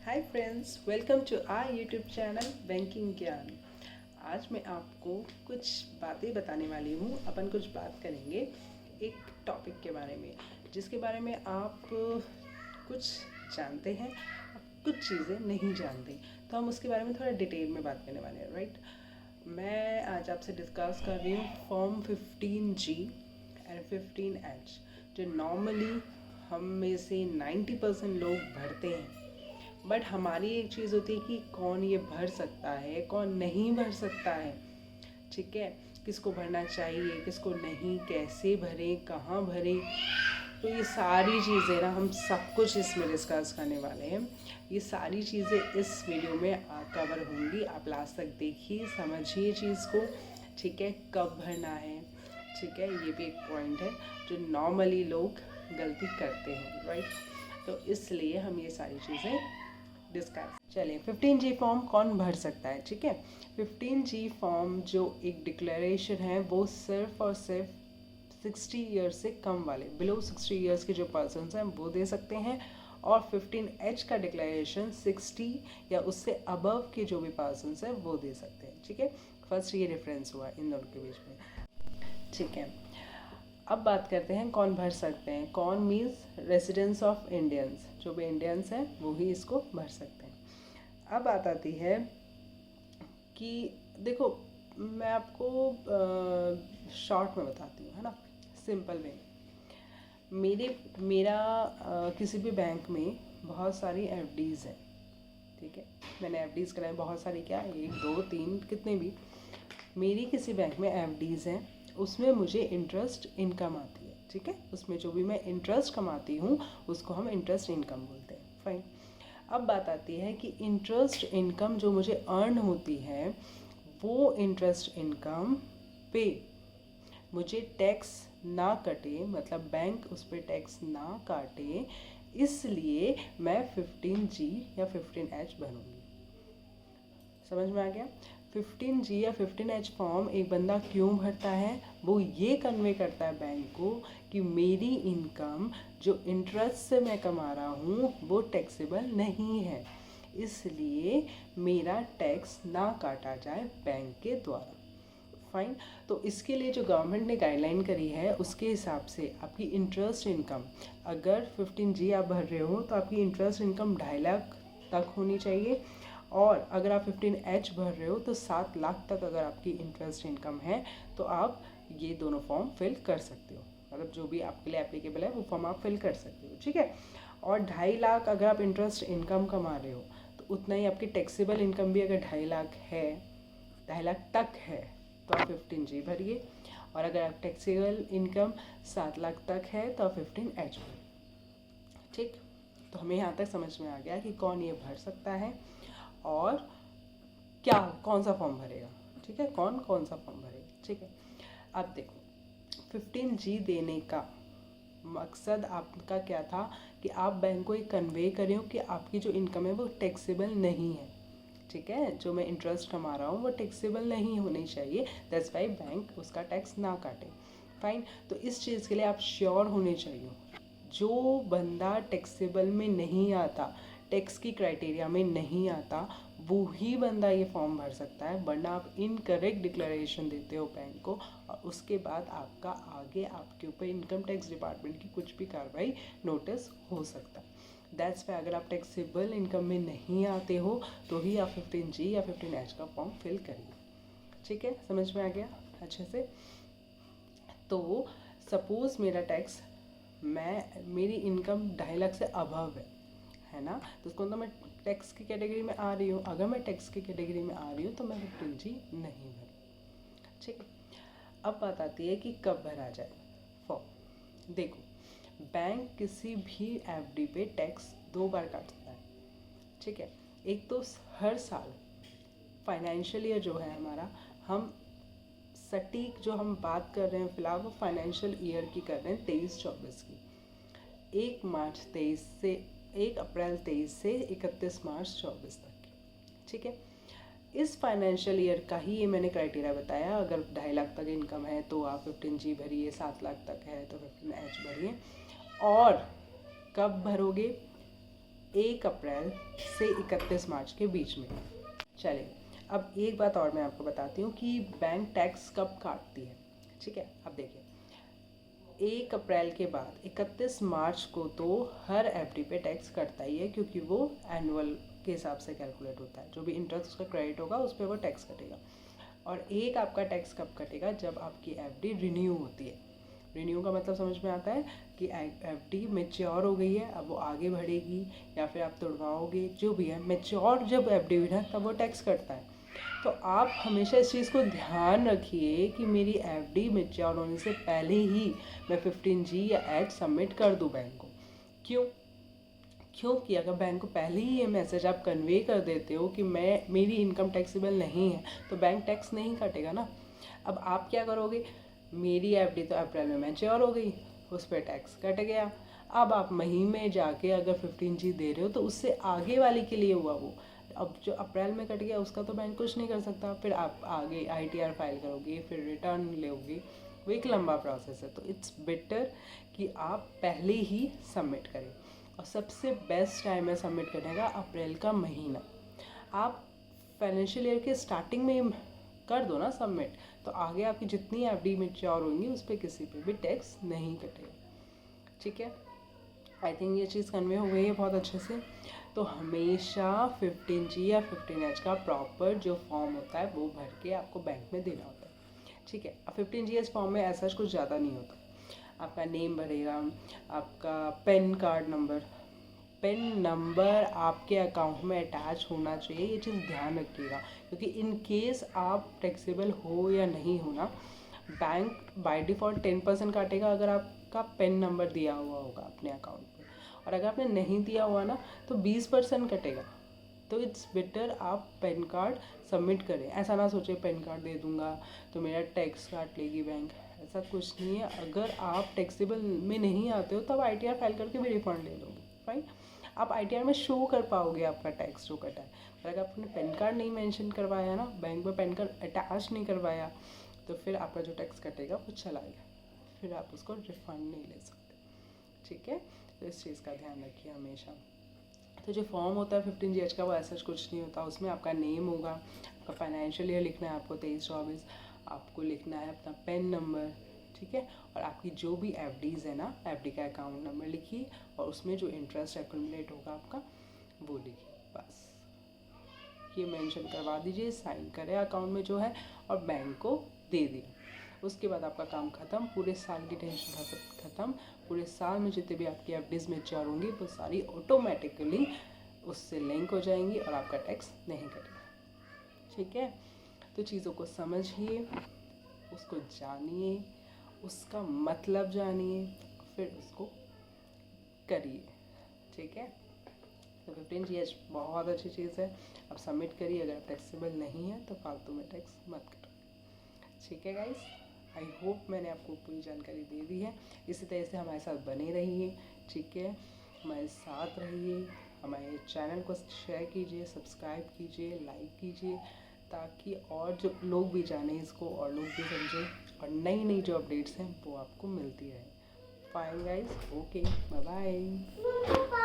Hi friends, welcome to our YouTube channel banking Gyan. आज मैं आपको कुछ बातें बताने वाली हूँ। अपन कुछ बात करेंगे एक टॉपिक के बारे में जिसके बारे में आप कुछ जानते हैं, कुछ चीज़ें नहीं जानते, तो हम उसके बारे में थोड़ा डिटेल में बात करने वाले हैं। राइट, मैं आज आपसे डिस्कस कर रही हूँ फॉर्म 15G एंड 15H, जो नॉर्मली हम में से 90% लोग भरते हैं। बट हमारी एक चीज़ होती है कि कौन ये भर सकता है, कौन नहीं भर सकता है। ठीक है, किसको भरना चाहिए, किसको नहीं, कैसे भरें, कहाँ भरें। तो ये सारी चीज़ें ना हम सब कुछ इसमें डिस्कस करने वाले हैं। ये सारी चीज़ें इस वीडियो में कवर होंगी। आप लास्ट तक देखिए, समझिए चीज़ को। ठीक है, कब भरना है। ठीक है, ये भी एक पॉइंट है जो नॉर्मली लोग गलती करते हैं। राइट, तो इसलिए हम ये सारी चीज़ें डिस्कस। चलिए, 15G फॉर्म कौन भर सकता है। ठीक है, 15G फॉर्म जो एक डिक्लेरेशन है वो सिर्फ और सिर्फ 60 ईयर्स से कम वाले, बिलो 60 ईयर्स के जो पर्सन्स हैं वो दे सकते हैं। और 15H का डिक्लेरेशन 60 या उससे अबव के जो भी पर्सन्स हैं वो दे सकते हैं। ठीक है, फर्स्ट ये डिफरेंस हुआ इन दोनों के बीच में। ठीक है, अब बात करते हैं कौन भर सकते हैं। कौन मीन्स रेजिडेंट्स ऑफ इंडियंस, जो भी इंडियंस हैं वो ही इसको भर सकते हैं। अब बात आती है कि देखो, मैं आपको शॉर्ट में बताती हूँ, है ना, सिंपल वे। मेरा किसी भी बैंक में बहुत सारी एफडीज़ हैं। ठीक है, मैंने एफडीज़ कराई बहुत सारी, क्या, एक दो तीन, कितने भी। मेरी किसी बैंक में एफडीज़ हैं, उसमें मुझे इंटरेस्ट इनकम आती है। ठीक है, उसमें जो भी मैं इंटरेस्ट कमाती हूँ उसको हम इंटरेस्ट इनकम बोलते हैं। फाइन, अब बात आती है कि इंटरेस्ट इनकम जो मुझे अर्न होती है वो इंटरेस्ट इनकम पे मुझे टैक्स ना कटे, मतलब बैंक उस पर टैक्स ना काटे, इसलिए मैं 15G या 15H भरूँगी। समझ में आ गया। 15G या 15H फॉर्म एक बंदा क्यों भरता है, वो ये कन्वे करता है बैंक को कि मेरी इनकम जो इंटरेस्ट से मैं कमा रहा हूँ वो टैक्सेबल नहीं है, इसलिए मेरा टैक्स ना काटा जाए बैंक के द्वारा। फाइन, तो इसके लिए जो गवर्नमेंट ने गाइडलाइन करी है उसके हिसाब से आपकी इंटरेस्ट इनकम, अगर 15G आप भर रहे हो तो आपकी इंटरेस्ट इनकम 2.5 लाख तक होनी चाहिए। और अगर आप 15H भर रहे हो तो 7 लाख तक अगर आपकी इंटरेस्ट इनकम है तो आप ये दोनों फॉर्म फिल कर सकते हो। मतलब जो भी आपके लिए एप्लीकेबल है वो फॉर्म आप फिल कर सकते हो। ठीक है, और 2.5 लाख अगर आप इंटरेस्ट इनकम कमा रहे हो तो उतना ही आपकी टैक्सेबल इनकम भी अगर 2.5 लाख है, 2.5 लाख तक है, तो आप 15G भरिए। और अगर आप टैक्सेबल इनकम 7 लाख तक है तो आप 15H भरिए। ठीक, तो हमें यहाँ तक समझ में आ गया कि कौन ये भर सकता है और क्या, कौन सा फॉर्म भरेगा। ठीक है, कौन कौन सा फॉर्म भरेगा। ठीक है, अब देखो, 15G देने का मकसद आपका क्या था कि आप बैंक को ये कन्वे करें कि आपकी जो इनकम है वो टैक्सेबल नहीं है। ठीक है, जो मैं इंटरेस्ट कमा रहा हूँ वो टैक्सेबल नहीं होनी चाहिए, दैट्स वाई बैंक उसका टैक्स ना काटे। फाइन, तो इस चीज़ के लिए आप श्योर होने चाहिए। जो बंदा टैक्सेबल में नहीं आता, टैक्स की क्राइटेरिया में नहीं आता, वो ही बंदा ये फॉर्म भर सकता है। वरना आप इनकरेक्ट डिक्लेरेशन देते हो बैंक को और उसके बाद आपका आगे आपके ऊपर इनकम टैक्स डिपार्टमेंट की कुछ भी कार्रवाई, नोटिस हो सकता है। दैट्स वाई अगर आप टैक्सेबल इनकम में नहीं आते हो तो ही आप 15G या 15H का फॉर्म फिल करिए। ठीक है, समझ में आ गया अच्छे से। तो सपोज़ मेरा टैक्स, मेरी इनकम 2.5 लाख से अबव है ना, तो उसको तो मैं टैक्स की कैटेगरी में आ रही हूँ। अगर मैं टैक्स की कैटेगरी में आ रही हूँ तो मैं 15G नहीं भरूँ। ठीक है, अब बात आती है कि कब भरा जाए फॉर्म। देखो, बैंक किसी भी एफडी पे टैक्स 2 बार काटता है। ठीक है, एक तो हर साल फाइनेंशियल ईयर जो है हमारा, हम सटीक जो हम बात कर रहे हैं फिलहाल वो फाइनेंशियल ईयर की कर रहे हैं 23-24 की। 1 मार्च 23 से 1 अप्रैल 23 से 31 मार्च 24 तक की। ठीक है, इस फाइनेंशियल ईयर का ही ये मैंने क्राइटेरिया बताया। अगर 2.5 लाख तक इनकम है तो आप 15G भरिए, 7 लाख तक है तो 15H भरिए। और कब भरोगे, 1 अप्रैल से 31 मार्च के बीच में। चलिए अब एक बात और मैं आपको बताती हूँ कि बैंक टैक्स कब काटती है। ठीक है, अब देखिए 1 अप्रैल के बाद 31 मार्च को तो हर एफडी पे टैक्स कटता ही है, क्योंकि वो एनुअल के हिसाब से कैलकुलेट होता है। जो भी इंटरेस्ट उसका क्रेडिट होगा उस पर वो टैक्स कटेगा। और एक आपका टैक्स कब कटेगा, जब आपकी एफडी रिन्यू होती है। रिन्यू का मतलब समझ में आता है कि एफडी मैच्योर हो गई है, अब वो आगे बढ़ेगी या फिर आप तोड़वाओगे, जो भी है मैच्योर जब एफडी हुई ना तब वो टैक्स कटता है। तो आप हमेशा इस चीज़ को ध्यान रखिए कि मेरी एफडी मैच्योर होने से पहले ही मैं 15G या एच सबमिट कर दूं बैंक को। क्योंकि अगर बैंक को पहले ही ये मैसेज आप कन्वे कर देते हो कि मेरी इनकम टैक्सेबल नहीं है, तो बैंक टैक्स नहीं काटेगा ना। अब आप क्या करोगे, मेरी एफडी तो अप्रैल में मैच्योर हो गई, उस पर टैक्स कट गया। अब आप मई में जाके अगर 15G दे रहे हो तो उससे आगे वाले के लिए हुआ वो। अब जो अप्रैल में कट गया उसका तो बैंक कुछ नहीं कर सकता। फिर आप आगे ITR फाइल करोगे, फिर रिटर्न लोगे, वो एक लंबा प्रोसेस है। तो इट्स बेटर कि आप पहले ही सबमिट करें। और सबसे बेस्ट टाइम है सबमिट करने का अप्रैल का महीना। आप फाइनेंशियल ईयर के स्टार्टिंग में कर दो ना सबमिट, तो आगे आपकी जितनी एफडी मैच्योर होंगी उस पर किसी पे भी टैक्स नहीं कटेगा। ठीक है, आई थिंक ये चीज़ कन्वे हो गई है बहुत अच्छे से। तो हमेशा 15G या 15H का प्रॉपर जो फॉर्म होता है वो भर के आपको बैंक में देना होता है। ठीक है, अब 15GH फॉर्म में ऐसा कुछ ज़्यादा नहीं होता। आपका नेम भरेगा, आपका पेन नंबर आपके अकाउंट में अटैच होना चाहिए। ये चीज़ ध्यान रखिएगा, क्योंकि इन केस आप टैक्सेबल हो या नहीं हो ना, बैंक बाय डिफ़ॉल्ट 10% काटेगा अगर आपका पेन नंबर दिया हुआ होगा अपने अकाउंट में, और अगर आपने नहीं दिया हुआ ना तो 20% कटेगा। तो इट्स बेटर आप पेन कार्ड सबमिट करें। ऐसा ना सोचें पेन कार्ड दे दूंगा तो मेरा टैक्स काट लेगी बैंक, ऐसा कुछ नहीं है। अगर आप टैक्सेबल में नहीं आते हो तब ITR फाइल करके भी रिफंड ले लोगे, फाइन। आप ITR में शो कर पाओगे आपका टैक्स जो कटा है। पर अगर आपने पेन कार्ड नहीं मेंशन करवाया ना, बैंक में पेन कार्ड अटैच नहीं करवाया, तो फिर आपका जो टैक्स कटेगा वो चला गया, फिर आप उसको रिफंड नहीं ले सकते। ठीक है, तो इस चीज़ का ध्यान रखिए हमेशा। तो जो फॉर्म होता है 15GH का वो ऐसा कुछ नहीं होता। उसमें आपका नेम होगा, आपका फाइनेंशियल ईयर लिखना है आपको 23-24, आपको लिखना है अपना पेन नंबर, ठीक है, और आपकी जो भी एफडीज़ है ना, एफडी का अकाउंट नंबर लिखिए, और उसमें जो इंटरेस्ट एक्यूमुलेट होगा आपका वो लिखिए। बस ये मेंशन करवा दीजिए, साइन करें अकाउंट में जो है और बैंक को दे दिए। उसके बाद आपका काम ख़त्म, पूरे साल की टेंशन ख़त्म। पूरे साल में जितने भी आपकी एफडीज़ मैच्योर होंगी वो सारी ऑटोमेटिकली उससे लिंक हो जाएंगी और आपका टैक्स नहीं कटेगा। ठीक है, तो चीज़ों को समझिए, उसको जानिए, उसका मतलब जानिए, फिर उसको करिए। ठीक है, तो 15GH बहुत अच्छी चीज़ है। आप सबमिट करिए। अगर टैक्सेबल नहीं है तो फालतू में टैक्स मत करो। ठीक है गाइस, आई होप मैंने आपको पूरी जानकारी दे दी है। इसी तरह से हमारे साथ बने रहिए। ठीक है, हमारे साथ रहिए, हमारे चैनल को शेयर कीजिए, सब्सक्राइब कीजिए, लाइक कीजिए, ताकि और जो लोग भी जानें इसको और लोग भी समझें, और नई नई जो अपडेट्स हैं वो आपको मिलती रहे। Fine guys, okay, bye bye.